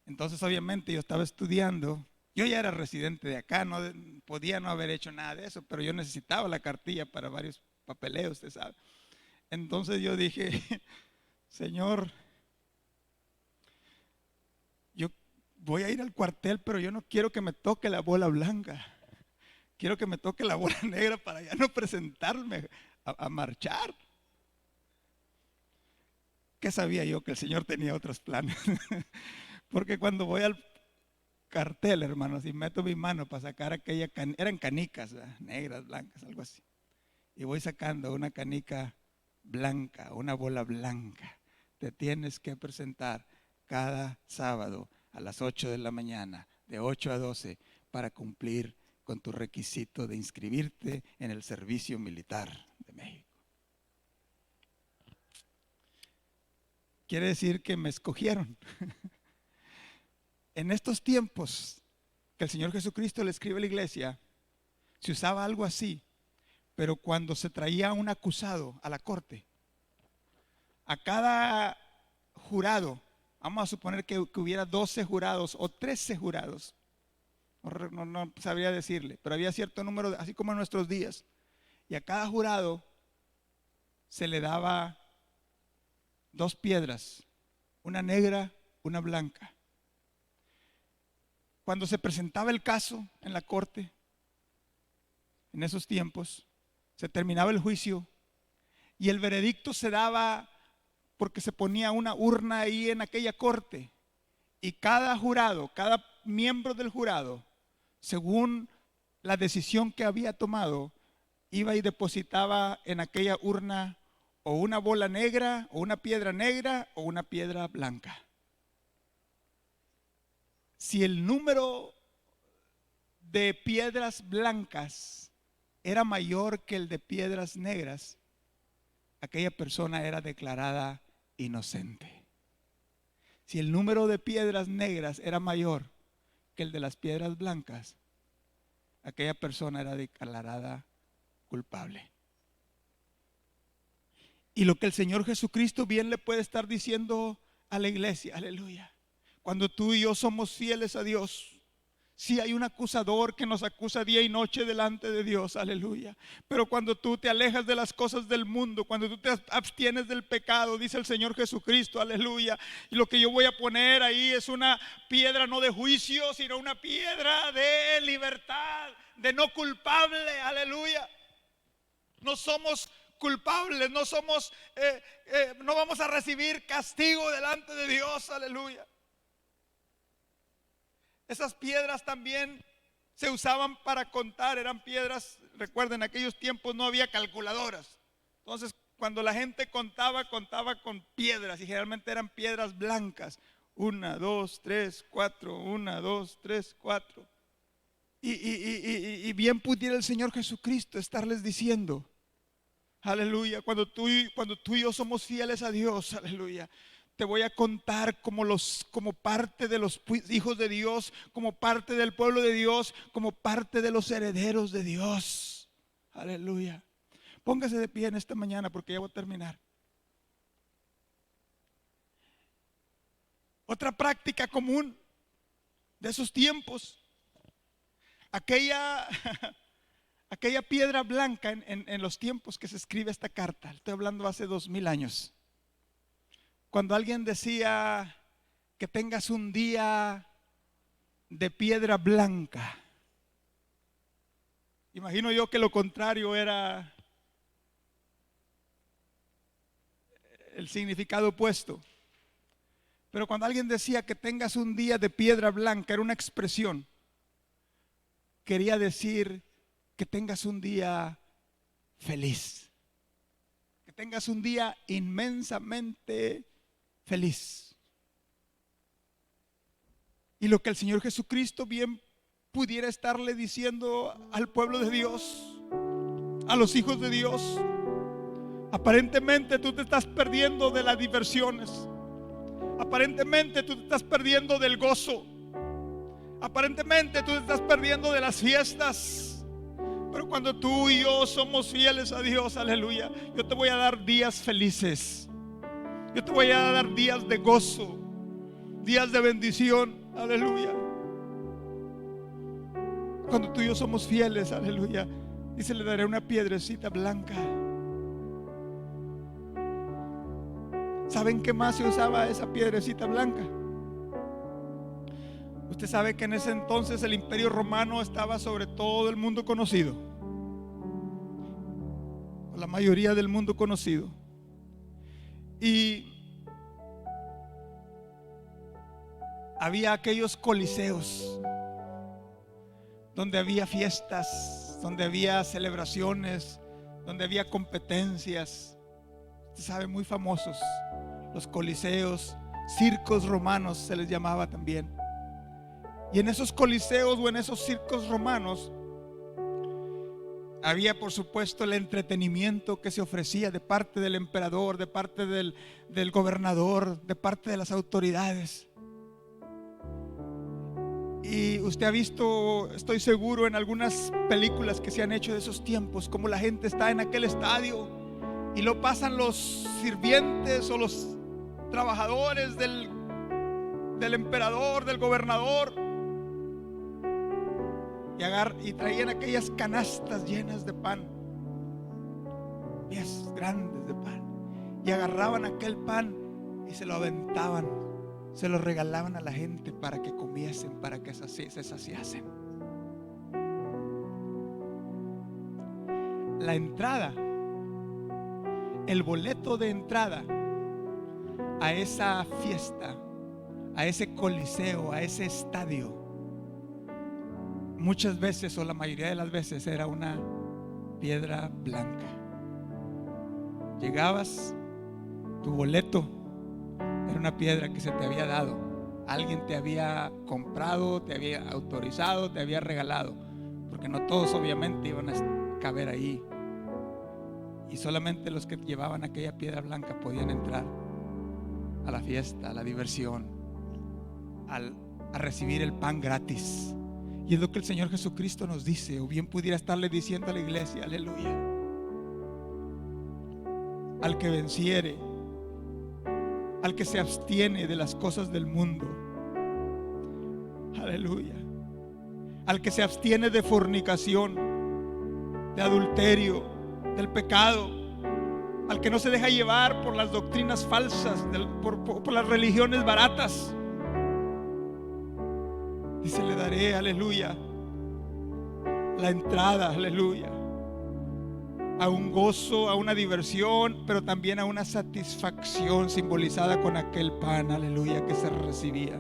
Entonces, obviamente, yo estaba estudiando Yo ya era residente de acá, no podía no haber hecho nada de eso, pero yo necesitaba la cartilla para varios papeleos, usted sabe. Entonces yo dije, Señor, yo voy a ir al cuartel, pero yo no quiero que me toque la bola blanca. Quiero que me toque la bola negra para ya no presentarme a marchar. ¿Qué sabía yo? Que el Señor tenía otros planes. Porque cuando voy al cartel, hermanos, y meto mi mano para sacar aquella eran canicas, ¿verdad? Negras, blancas, algo así. Y voy sacando una canica blanca, una bola blanca. Te tienes que presentar cada sábado a las 8 de la mañana, de 8 a 12, para cumplir con tu requisito de inscribirte en el servicio militar de México. Quiere decir que me escogieron. En estos tiempos que el Señor Jesucristo le escribe a la iglesia, se usaba algo así, pero cuando se traía un acusado a la corte, a cada jurado, vamos a suponer que hubiera 12 jurados o 13 jurados, no sabría decirle, pero había cierto número, así como en nuestros días, y a cada jurado se le daba 2 piedras, una negra, una blanca. Cuando se presentaba el caso en la corte, en esos tiempos, se terminaba el juicio y el veredicto se daba porque se ponía una urna ahí en aquella corte y cada jurado, cada miembro del jurado, según la decisión que había tomado, iba y depositaba en aquella urna o una bola negra, o una piedra negra, o una piedra blanca. Si el número de piedras blancas era mayor que el de piedras negras, aquella persona era declarada inocente. Si el número de piedras negras era mayor que el de las piedras blancas, aquella persona era declarada culpable. Y lo que el Señor Jesucristo bien le puede estar diciendo a la iglesia, aleluya, cuando tú y yo somos fieles a Dios, sí hay un acusador que nos acusa día y noche delante de Dios, aleluya. Pero cuando tú te alejas de las cosas del mundo, cuando tú te abstienes del pecado, dice el Señor Jesucristo, aleluya. Y lo que yo voy a poner ahí es una piedra no de juicio, sino una piedra de libertad, de no culpable, aleluya. No somos culpables, no somos, no vamos a recibir castigo delante de Dios, aleluya. Esas piedras también se usaban para contar, eran piedras, recuerden, en aquellos tiempos no había calculadoras. Entonces, cuando la gente contaba con piedras y generalmente eran piedras blancas. 1, 2, 3, 4, 1, 2, 3, 4. Y bien pudiera el Señor Jesucristo estarles diciendo, aleluya, cuando tú y yo somos fieles a Dios, aleluya, te voy a contar como parte de los hijos de Dios, como parte del pueblo de Dios, como parte de los herederos de Dios. Aleluya. Póngase de pie en esta mañana porque ya voy a terminar. Otra práctica común de esos tiempos, aquella piedra blanca en los tiempos que se escribe esta carta, estoy hablando hace 2000 años. Cuando alguien decía que tengas un día de piedra blanca, imagino yo que lo contrario era el significado opuesto. Pero cuando alguien decía que tengas un día de piedra blanca, era una expresión. Quería decir que tengas un día feliz, que tengas un día inmensamente feliz. Y lo que el Señor Jesucristo bien pudiera estarle diciendo al pueblo de Dios, a los hijos de Dios, aparentemente tú te estás perdiendo de las diversiones, aparentemente tú te estás perdiendo del gozo, aparentemente tú te estás perdiendo de las fiestas, pero cuando tú y yo somos fieles a Dios, aleluya, yo te voy a dar días felices. Yo te voy a dar días de gozo, días de bendición, aleluya. Cuando tú y yo somos fieles, aleluya, dice: le daré una piedrecita blanca. ¿Saben qué más se usaba esa piedrecita blanca? Usted sabe que en ese entonces el Imperio Romano estaba sobre todo el mundo conocido, la mayoría del mundo conocido. Y había aquellos coliseos donde había fiestas, donde había celebraciones, donde había competencias. Usted sabe, muy famosos los coliseos, circos romanos se les llamaba también. Y en esos coliseos o en esos circos romanos había, por supuesto, el entretenimiento que se ofrecía de parte del emperador, de parte del gobernador, de parte de las autoridades. Y usted ha visto, estoy seguro, en algunas películas que se han hecho de esos tiempos, como la gente está en aquel estadio y lo pasan los sirvientes o los trabajadores del emperador, del gobernador, y traían aquellas canastas llenas de pan, piezas grandes de pan, y agarraban aquel pan y se lo aventaban, se lo regalaban a la gente para que comiesen, para que se saciasen. La entrada, el boleto de entrada a esa fiesta, a ese coliseo, a ese estadio, muchas veces, o la mayoría de las veces, era una piedra blanca. Llegabas, tu boleto era una piedra que se te había dado, alguien te había comprado, te había autorizado, te había regalado, porque no todos obviamente iban a caber ahí, y solamente los que llevaban aquella piedra blanca podían entrar a la fiesta, a la diversión, a recibir el pan gratis. Y es lo que el Señor Jesucristo nos dice, o bien pudiera estarle diciendo a la iglesia: aleluya, al que venciere, al que se abstiene de las cosas del mundo, aleluya, al que se abstiene de fornicación, de adulterio, del pecado, al que no se deja llevar por las doctrinas falsas, por las religiones baratas, dice: le daré, aleluya, la entrada, aleluya, a un gozo, a una diversión, pero también a una satisfacción simbolizada con aquel pan, aleluya, que se recibía.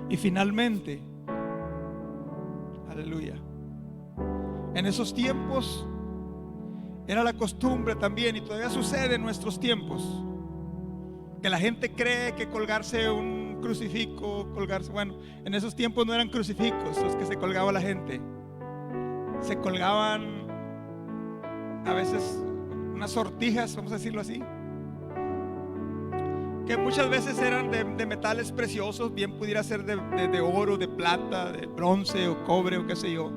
Y finalmente, aleluya, en esos tiempos era la costumbre también, y todavía sucede en nuestros tiempos, que la gente cree que colgarse un crucifijo, bueno, en esos tiempos no eran crucifijos los que se colgaba la gente, se colgaban a veces unas sortijas, vamos a decirlo así, que muchas veces eran de metales preciosos, bien pudiera ser de oro, de plata, de bronce o cobre o qué sé yo,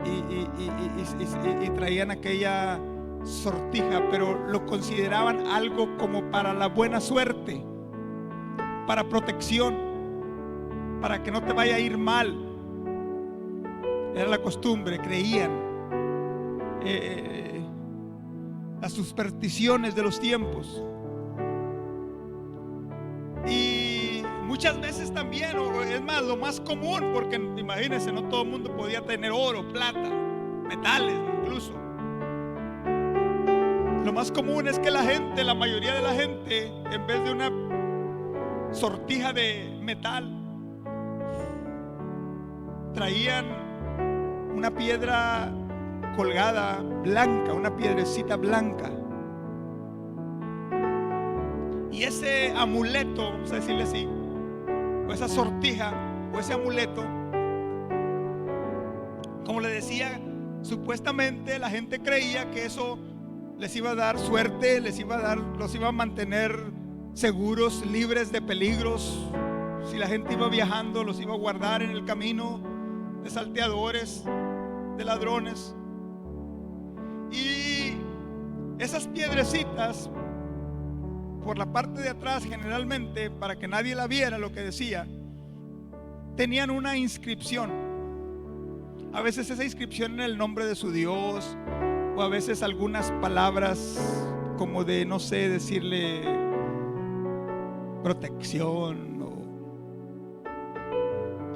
y traían aquella sortija, pero lo consideraban algo como para la buena suerte, para protección, para que no te vaya a ir mal. Era la costumbre, creían, las supersticiones de los tiempos. Y muchas veces también, o es más, lo más común, porque imagínense, no todo el mundo podía tener oro, plata, metales incluso. Lo más común es que la mayoría de la gente, en vez de una sortija de metal, traían una piedra colgada blanca, una piedrecita blanca. Y ese amuleto, vamos a decirle así, o esa sortija, o ese amuleto, como le decía, supuestamente la gente creía que eso les iba a dar suerte, los iba a mantener seguros, libres de peligros. Si la gente iba viajando, los iba a guardar en el camino de salteadores, de ladrones. Y esas piedrecitas, por la parte de atrás, generalmente, para que nadie la viera, lo que decía, tenían una inscripción. A veces esa inscripción era el nombre de su Dios, o a veces algunas palabras como de, no sé, decirle protección o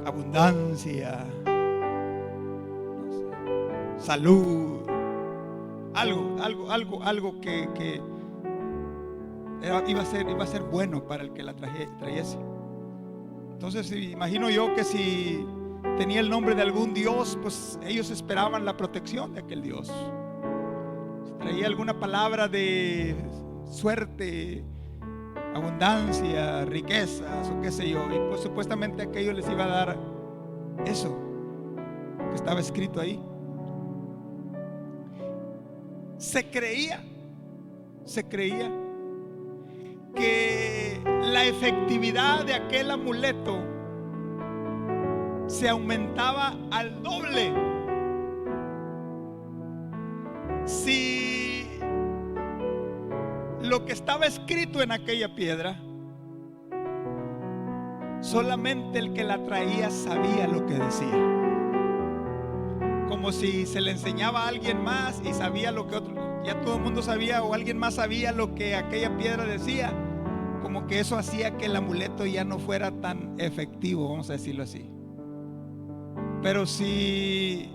abundancia, no sé, salud, algo que iba a ser bueno para el que la trajese. Entonces imagino yo que si tenía el nombre de algún Dios, pues ellos esperaban la protección de aquel Dios. Si traía alguna palabra de suerte, abundancia, riquezas o qué sé yo, y pues supuestamente aquello les iba a dar eso que estaba escrito ahí. Se creía que la efectividad de aquel amuleto se aumentaba al doble si lo que estaba escrito en aquella piedra, solamente el que la traía sabía lo que decía. Como si se le enseñaba a alguien más y sabía lo que otro, ya todo el mundo sabía, o alguien más sabía lo que aquella piedra decía. Como que eso hacía que el amuleto ya no fuera tan efectivo, vamos a decirlo así. Pero si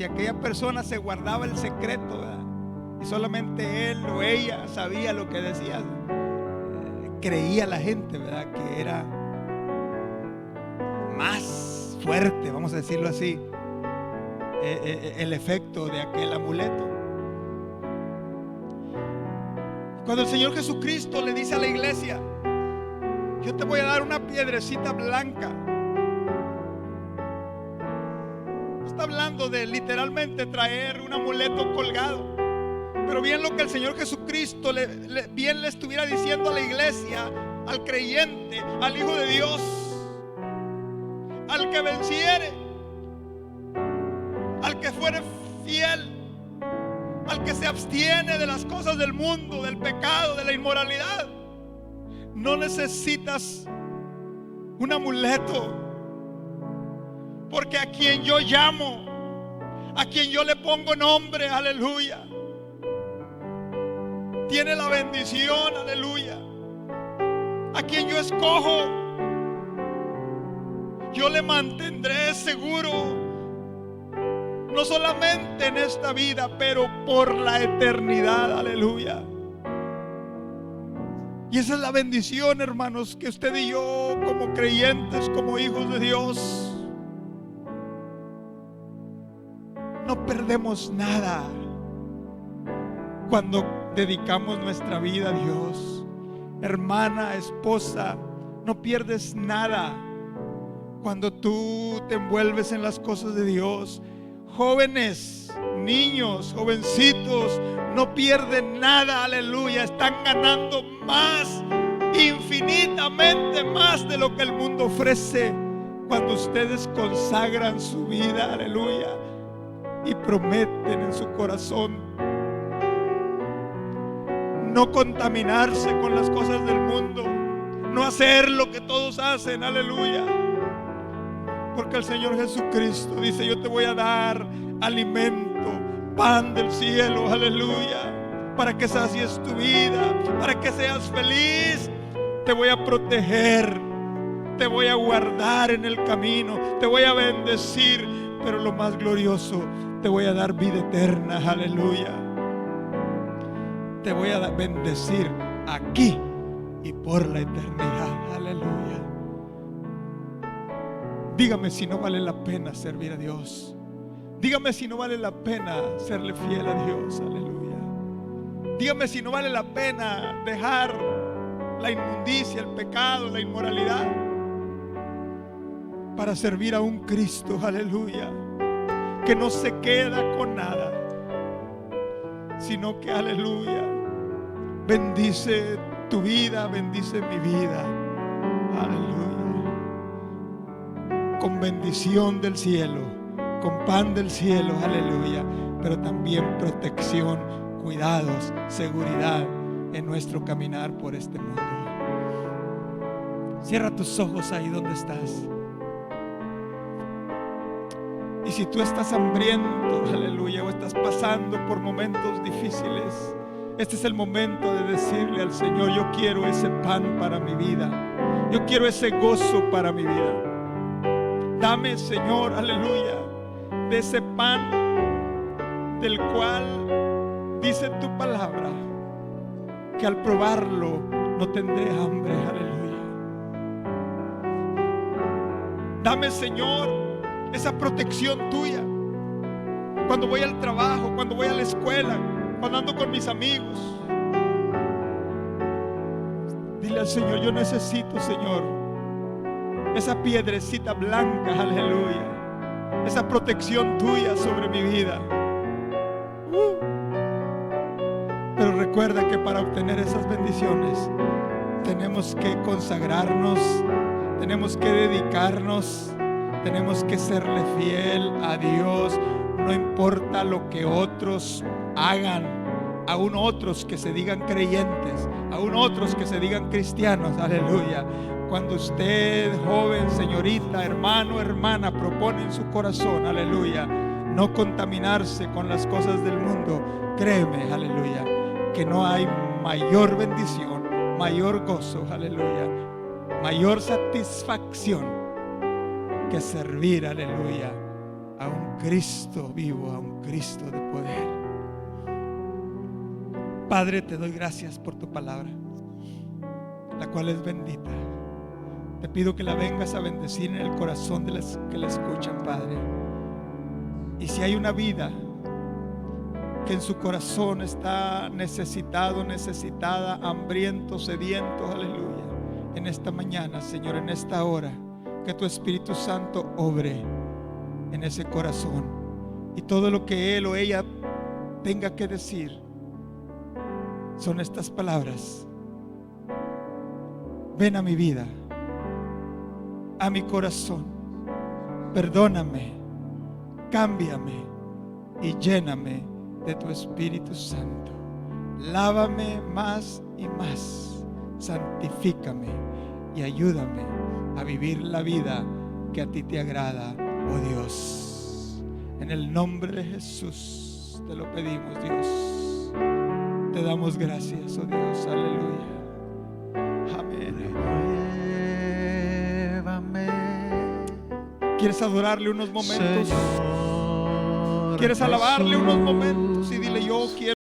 aquella persona se guardaba el secreto, ¿verdad?, y solamente él o ella sabía lo que decía, creía la gente, ¿verdad?, que era más fuerte, vamos a decirlo así, el efecto de aquel amuleto. Cuando el Señor Jesucristo le dice a la iglesia: yo te voy a dar una piedrecita blanca, está hablando de literalmente traer un amuleto colgado. Pero bien lo que el Señor Jesucristo bien le estuviera diciendo a la iglesia, al creyente, al Hijo de Dios: al que venciere, al que fuere fiel, al que se abstiene de las cosas del mundo, del pecado, de la inmoralidad, no necesitas un amuleto, porque a quien yo llamo, a quien yo le pongo nombre, aleluya, tiene la bendición, aleluya. A quien yo escojo, yo le mantendré seguro, no solamente en esta vida, pero por la eternidad, aleluya. Y esa es la bendición, hermanos, que usted y yo, como creyentes, como hijos de Dios, no perdemos nada cuando dedicamos nuestra vida a Dios. Hermana, esposa, no pierdes nada cuando tú te envuelves en las cosas de Dios. Jóvenes, niños, jovencitos, no pierden nada, aleluya. Están ganando más, infinitamente más de lo que el mundo ofrece, cuando ustedes consagran su vida, aleluya, y prometen en su corazón no contaminarse con las cosas del mundo, no hacer lo que todos hacen, aleluya. Porque el Señor Jesucristo dice: yo te voy a dar alimento, pan del cielo, aleluya, para que sacies tu vida, para que seas feliz. Te voy a proteger, te voy a guardar en el camino, te voy a bendecir, pero lo más glorioso, te voy a dar vida eterna, aleluya. Te voy a bendecir aquí y por la eternidad, aleluya. Dígame si no vale la pena servir a Dios. Dígame si no vale la pena serle fiel a Dios, aleluya. Dígame si no vale la pena dejar la inmundicia, el pecado, la inmoralidad, para servir a un Cristo, aleluya, que no se queda con nada, sino que, aleluya, bendice tu vida, bendice mi vida, aleluya, con bendición del cielo, con pan del cielo, aleluya, pero también protección, cuidados, seguridad en nuestro caminar por este mundo. Cierra tus ojos ahí donde estás. Y si tú estás hambriento, aleluya, o estás pasando por momentos difíciles, este es el momento de decirle al Señor: yo quiero ese pan para mi vida, yo quiero ese gozo para mi vida. Dame, Señor, aleluya, de ese pan del cual dice tu palabra que al probarlo no tendré hambre, aleluya. Dame, Señor, esa protección tuya cuando voy al trabajo, cuando voy a la escuela, cuando ando con mis amigos. Dile al Señor: yo necesito, Señor, esa piedrecita blanca, aleluya, esa protección tuya sobre mi vida. Pero recuerda que para obtener esas bendiciones tenemos que consagrarnos, tenemos que dedicarnos, tenemos que serle fiel a Dios. No importa lo que otros hagan, aún otros que se digan creyentes, aún otros que se digan cristianos, aleluya. Cuando usted, joven, señorita, hermano, hermana, propone en su corazón, aleluya, no contaminarse con las cosas del mundo, créeme, aleluya, que no hay mayor bendición, mayor gozo, aleluya, mayor satisfacción que servir, aleluya, a un Cristo vivo, a un Cristo de poder. Padre, te doy gracias por tu palabra, la cual es bendita. Te pido que la vengas a bendecir en el corazón de los que la escuchan, Padre. Y si hay una vida que en su corazón está necesitado, necesitada, hambriento, sediento, aleluya, en esta mañana, Señor, en esta hora, que tu Espíritu Santo obre en ese corazón, y todo lo que él o ella tenga que decir son estas palabras: ven a mi vida, a mi corazón, perdóname, cámbiame y lléname de tu Espíritu Santo. Lávame más y más, santifícame y ayúdame a vivir la vida que a ti te agrada, oh Dios. En el nombre de Jesús te lo pedimos, Dios. Te damos gracias, oh Dios, aleluya. Amén. ¿Quieres adorarle unos momentos? ¿Quieres alabarle unos momentos? Y dile: yo quiero